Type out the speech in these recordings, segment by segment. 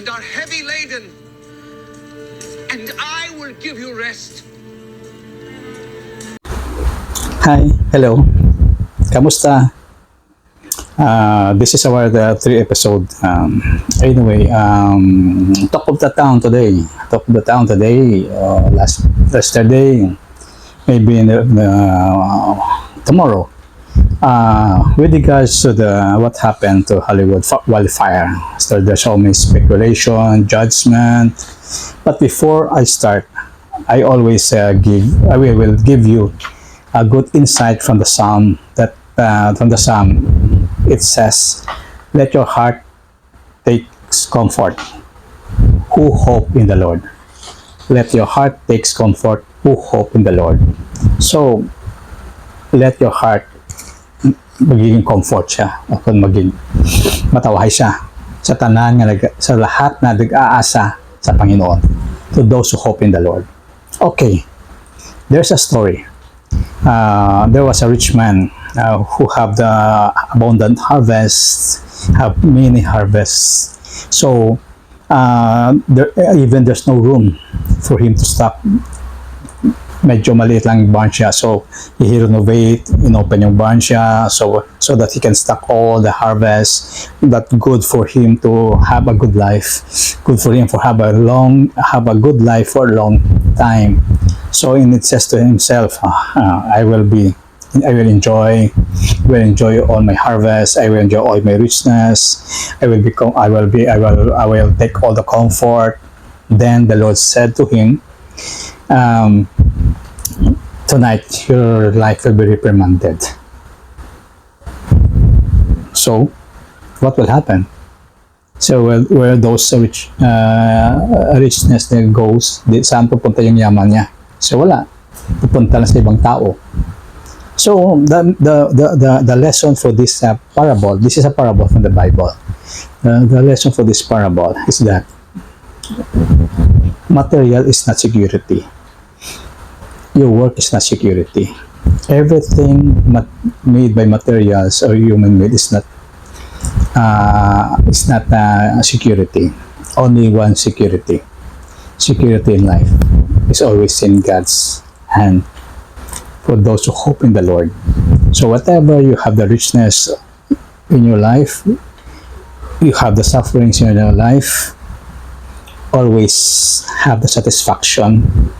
and are heavy laden, and I will give you rest. Hi, hello. Kamusta? This is our three episode. Anyway, talk of the town today. Talk of the town today. Yesterday, maybe tomorrow. With regards to what happened to Hollywood wildfire, so there's so many speculation, judgment. But before I start, I always will give you a good insight from the Psalm it says, "Let your heart take comfort, who hope in the Lord." Let your heart take comfort, who hope in the Lord. So, let your heart magiging comfort siya, o kung maging matawahay siya sa tanan sa lahat na nag-aasa sa Panginoon, to those who hope in the Lord. Okay, there's a story. There was a rich man who have the abundant harvest, have many harvests. So there's no room for him to stop. Medyo maliit lang yung barn siya. So he renovate, inopen yung barn siya so that he can stock all the harvest. That good for him to have a good life. Good for him to have a good life for a long time. So it says to himself, I will enjoy all my harvest. I will enjoy all my richness. I will take all the comfort. Then the Lord said to him, tonight your life will be reprimanded. So what will happen? So where those richness there goes, saan pupunta yung yaman niya? So wala, pupunta lang sa ibang tao. So the lesson for this parable, this is a parable from the Bible. The lesson for this parable is that material is not security. Your work is not security. Everything made by materials or human made is not security. Only one security. Security in life is always in God's hand for those who hope in the Lord. So whatever you have the richness in your life, you have the sufferings in your life, always have the satisfaction.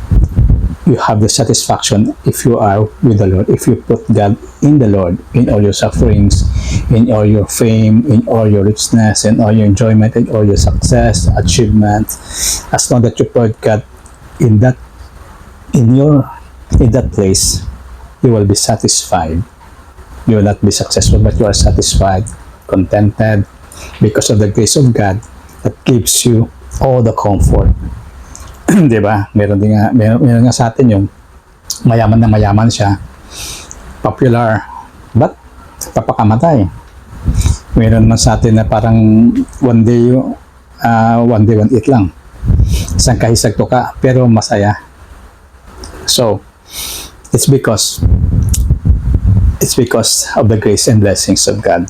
You have the satisfaction if you are with the Lord, if you put God in the Lord, in all your sufferings, in all your fame, in all your richness, in all your enjoyment, in all your success, achievement. As long that you put God in that place, you will be satisfied. You will not be successful, but you are satisfied, contented, because of the grace of God that gives you all the comfort. Diba? Meron nga sa atin yung mayaman siya, popular, but papakamatay. Meron man sa atin na parang one day one eat lang, isang kahisag to ka, pero masaya. So it's because of the grace and blessings of God.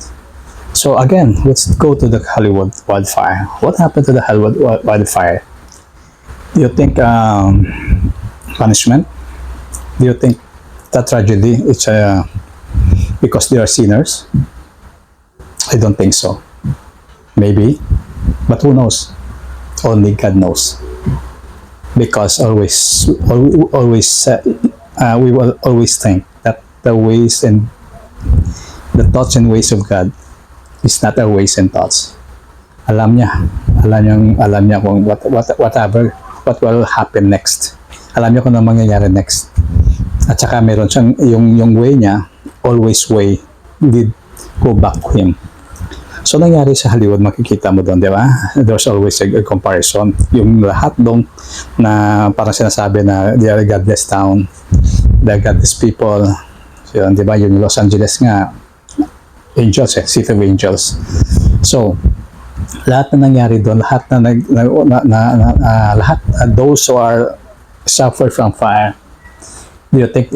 So again, let's go to the Hollywood wildfire. What happened to the Hollywood wildfire? Do you think punishment? Do you think that tragedy is because they are sinners? I don't think so. Maybe, but who knows? Only God knows. Because we will always think that the ways and the thoughts and ways of God is not our ways and thoughts. Alam niya kung what will happen next. Alam niya kung ano mangyayari next. At saka meron siyang yung way niya, always way did go back to him. So nangyari sa Hollywood, makikita mo doon, di ba? There's always a comparison. Yung lahat doon na parang sinasabi na they are a godless town, they are godless people. So yun, di ba? Yung Los Angeles nga, angels city of angels. So lahat na nangyari doon, those who are suffer from fire, do you think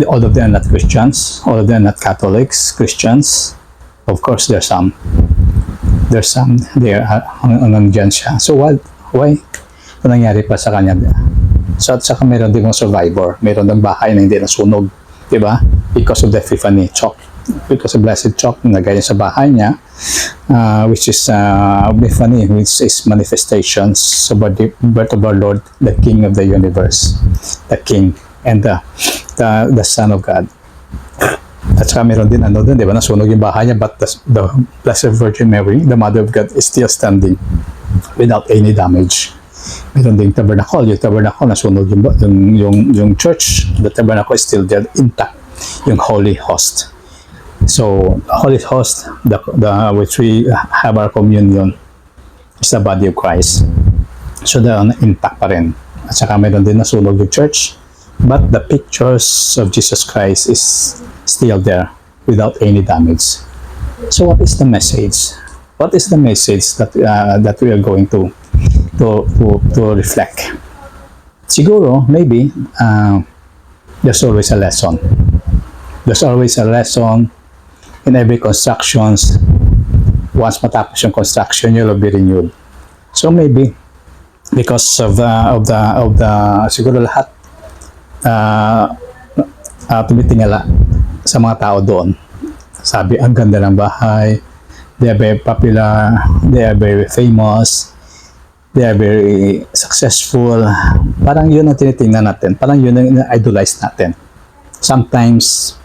all of them are not Christians? All of them are not Catholics, Christians? Of course, there are some. there's some there, nandyan siya. So why? Ano nangyari pa sa kanya? So at saka meron din mga survivor, meron ng bahay na hindi nasunog, di ba? Because of the Epiphany chalk, because of blessed chalk na gaya sa bahay niya, which is Epiphany, which is manifestations about the birth of our Lord, the King of the universe, the King and the Son of God. At saka meron din ano doon, di ba? Nasunog yung bahay niya, but the Blessed Virgin Mary, the Mother of God, is still standing without any damage. Meron ding tabernacle. Yung tabernacle, nasunog yung church. The tabernacle is still there, intact. Yung Holy Host. So, Holy Host, which we have our communion, is the body of Christ. So, intact pa rin. At saka meron din nasunog yung church. But the pictures of Jesus Christ is still there without any damage. So, what is the message? What is the message that we are going to reflect? Siguro, maybe, there's always a lesson. There's always a lesson in every constructions. Once matapos yung construction, you'll be renewed. So maybe, because of the siguro lahat tumitingala sa mga tao doon. Sabi, ang ganda ng bahay, they are very popular, they are very famous, they are very successful. Parang yun ang tinitingnan natin. Parang yun ang idolize natin. Sometimes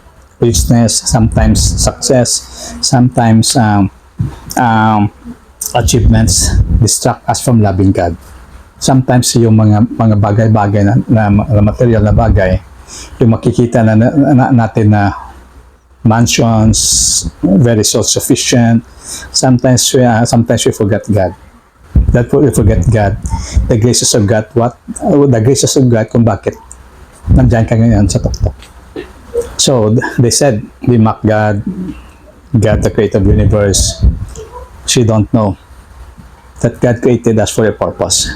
richness, sometimes success, sometimes achievements distract us from loving God. Sometimes yung mga bagay-bagay na material na bagay, yung makikita natin na mansions, very self-sufficient. Sometimes we forget God. That we forget God. The graces of God. The graces of God kung bakit nandiyan ka ngayon sa tuktok. So, they said, we mock God, God the creator of the universe. She don't know that God created us for a purpose,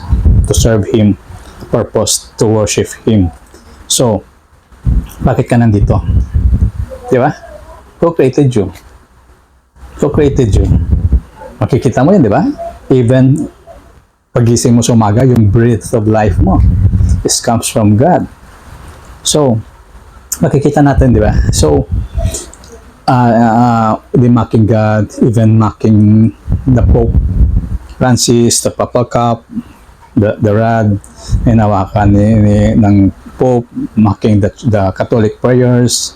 to serve Him, a purpose to worship Him. So, bakit ka nandito? Di ba? Who created you? Who created you? Makikita mo yun, di ba? Even pagising mo sa umaga, yung breath of life mo, this comes from God. So, makikita natin, di ba? So, the mocking God, even mocking the Pope Francis, the Papal Cup, the rod, hinawakan ng Pope, mocking the Catholic prayers.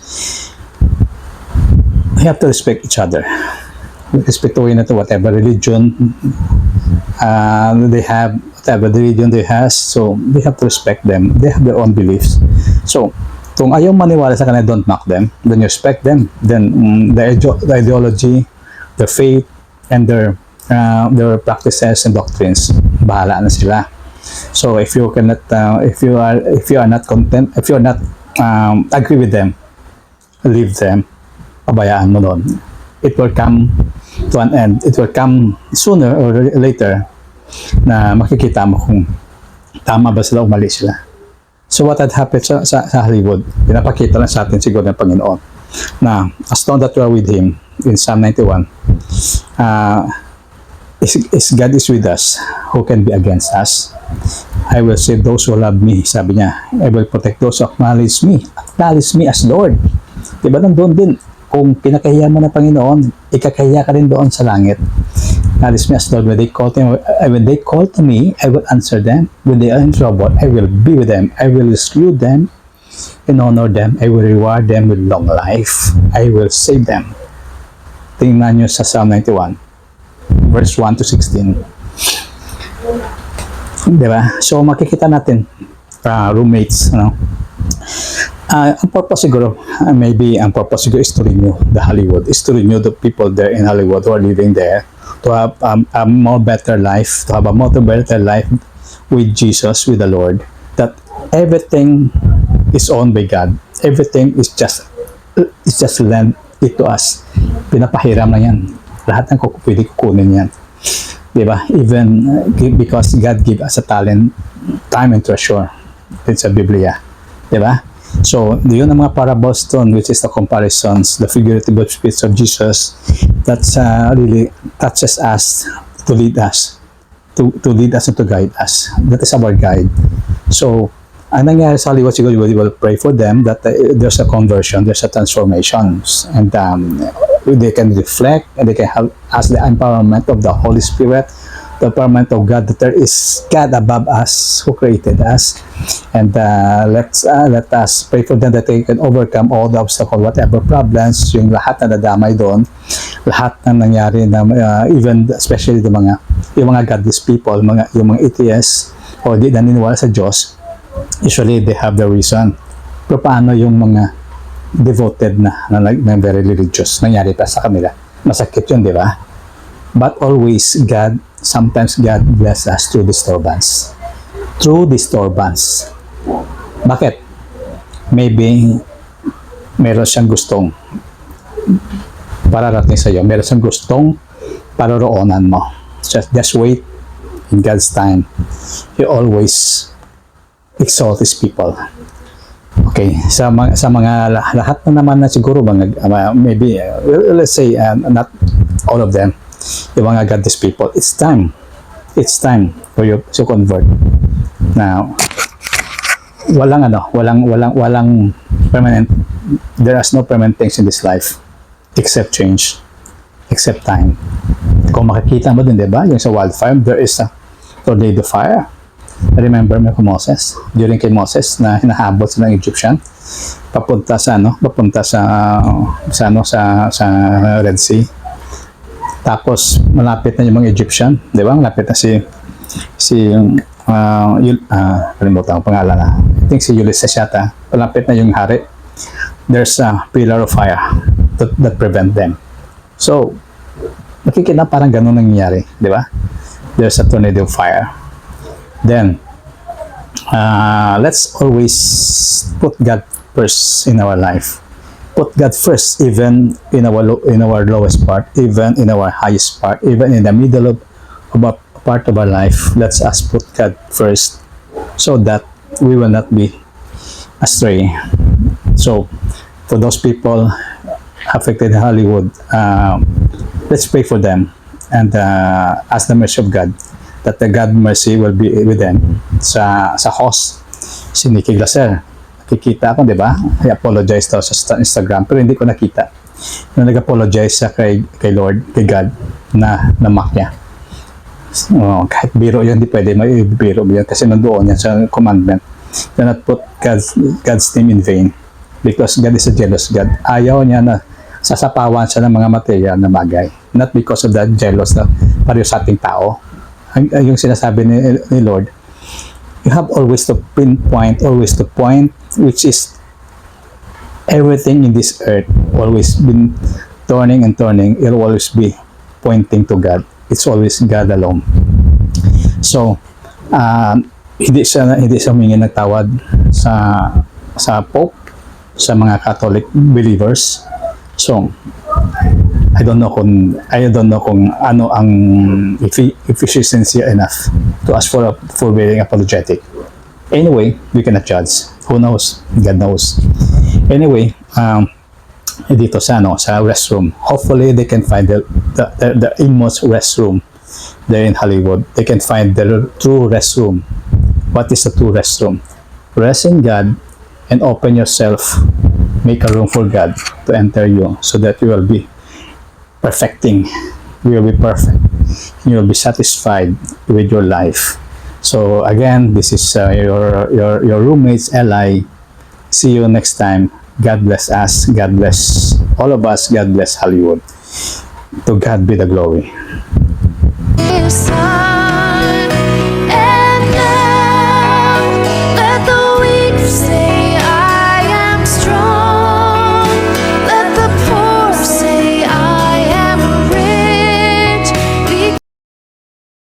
We have to respect each other. Respetuhin natin whatever religion they have, whatever religion they has. So, we have to respect them. They have their own beliefs. So, kung ayaw maniwala sa kanila, don't mock them. Then you respect them. Then the ideology, the faith, and their practices and doctrines, bahala na sila. So if you cannot, if you are not content, if you are not agree with them, leave them. Pabayaan mo doon. It will come to an end. It will come sooner or later na makikita mo kung tama ba sila o mali sila. So what had happened sa Hollywood, pinapakita lang sa atin siguro ng Panginoon na as long that we are with Him in Psalm 91, is God is with us, who can be against us? I will save those who love me, sabi niya. I will protect those who acknowledge me as Lord. Diba nandun din, kung pinakahiya mo na Panginoon, ikakahiya ka rin doon sa langit. Acknowledge me as Lord. When they call to me, I will answer them. When they are in trouble, I will be with them. I will rescue them and honor them. I will reward them with long life. I will save them. Tingnan nyo sa Psalm 91, verse 1 to 16. Diba? So, makikita natin, roommates, ano? Ang purpose siguro, maybe ang purpose siguro is to renew the Hollywood, is to renew the people there in Hollywood who are living there, to have a more better life, to have a more better life with Jesus, with the Lord, that everything is owned by God. Everything is just lend it to us. Pinapahiram na yan. Lahat ng pwede kukunin yan. Diba? Even because God give us a talent, time and treasure. It's a Biblia. Diba? So, yun ang mga parables doon, which is the comparisons, the figurative speech of Jesus that's really touches us to lead us, to lead us and to guide us. That is our guide. So, ang nangyari sa Hollywood, siguro we will pray for them that there's a conversion, there's a transformation, and they can reflect, and they can have as the empowerment of the Holy Spirit, the empowerment of God, that there is God above us who created us, and let us pray for them that they can overcome all the obstacles, whatever problems, yung lahat na nadamay doon, lahat na nangyari na even especially yung mga godless people, yung mga atheists o di naniniwala sa Diyos. Usually they have the reason. Pero paano yung mga devoted na very religious, nangyari pa sa kanila? Masakit yun, di ba? But always sometimes God bless us through disturbance. Through disturbance. Bakit? Maybe meron siyang gustong pararating sa iyo. Meron siyang gustong paroroonan mo. Just wait in God's time. He always exalt His people. Okay, sa mga lahat na naman na siguro maybe let's say not all of them, yung mga godless people, it's time for you to convert. Now, walang permanent, there is no permanent things in this life except change, except time. Kung makikita mo din, diba, yung sa wildfire, there is a tornado fire. Remember mo kay Moses, during kay Moses na hinahabol sila ng Egyptian papunta sa Red Sea. Tapos malapit na yung mga Egyptian, 'di ba? Malapit na kalimutan ko pangalan na. I think si Ulysses yata. Malapit na yung hari. There's a pillar of fire that prevent them. So nakikita parang ganun nangyayari, 'di ba? There's a tornado of fire. Then, let's always put God first in our life. Put God first, even in our lowest part, even in our highest part, even in the middle of a part of our life. Let's us put God first, so that we will not be astray. So, for those people affected in Hollywood, let's pray for them and ask the mercy of God, that the God mercy will be with them. Sa host, si Nikki Glaser, nakikita ako, di ba? I apologize daw sa Instagram, pero hindi ko nakita. Nung nag-apologize siya kay Lord, kay God, na namak niya. Kahit biro yun, hindi pwede may biro yun, kasi nandoon yan sa commandment. Do not put God's name in vain, because God is a jealous God. Ayaw niya na sasapawan siya ng mga material na bagay. Not because of that jealous na pareho sa ating tao. Yung sinasabi ni Lord, you have always to pinpoint, always to point, which is everything in this earth always been turning and turning. It will always be pointing to God. It's always God alone. So, hindi siya humingi ng tawad sa Pope, sa mga Catholic believers. So, I don't know kung ano ang if she's sincere enough to ask for being apologetic. Anyway, we cannot judge. Who knows? God knows. Anyway, dito sa restroom. Hopefully they can find the inmost restroom there in Hollywood. They can find the true restroom. What is the true restroom? Rest in God and open yourself. Make a room for God to enter you, so that you will be perfecting. You will be perfect. You will be satisfied with your life. So again, this is your roommates, Eli. See you next time. God bless us. God bless all of us. God bless Hollywood. To God be the glory.